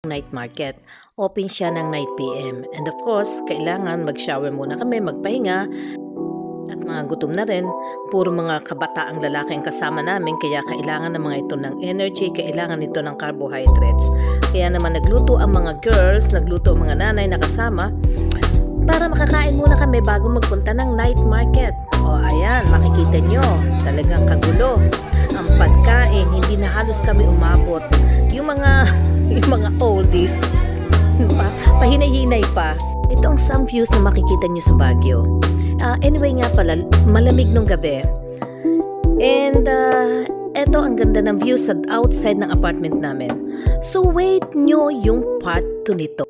night market. Open siya ng 9 PM. And of course, kailangan mag-shower muna kami, magpahinga. At mga gutom na rin. Puro mga kabataang lalaki ang kasama namin, kaya kailangan ng mga ito ng energy, kailangan ito ng carbohydrates. Kaya naman nagluto ang mga girls, nagluto ang mga nanay na kasama para makakain muna kami bago magpunta ng night market. O ayan, makikita nyo, talagang kagulo ang pagkain, hindi na halos kami umabot. Yung mga oldies, pahinay-hinay pa. Ito ang some views na makikita nyo sa Baguio. Anyway nga pala, malamig nung gabi. And eto ang ganda ng view sa outside ng apartment namin. So wait nyo yung part 2 nito.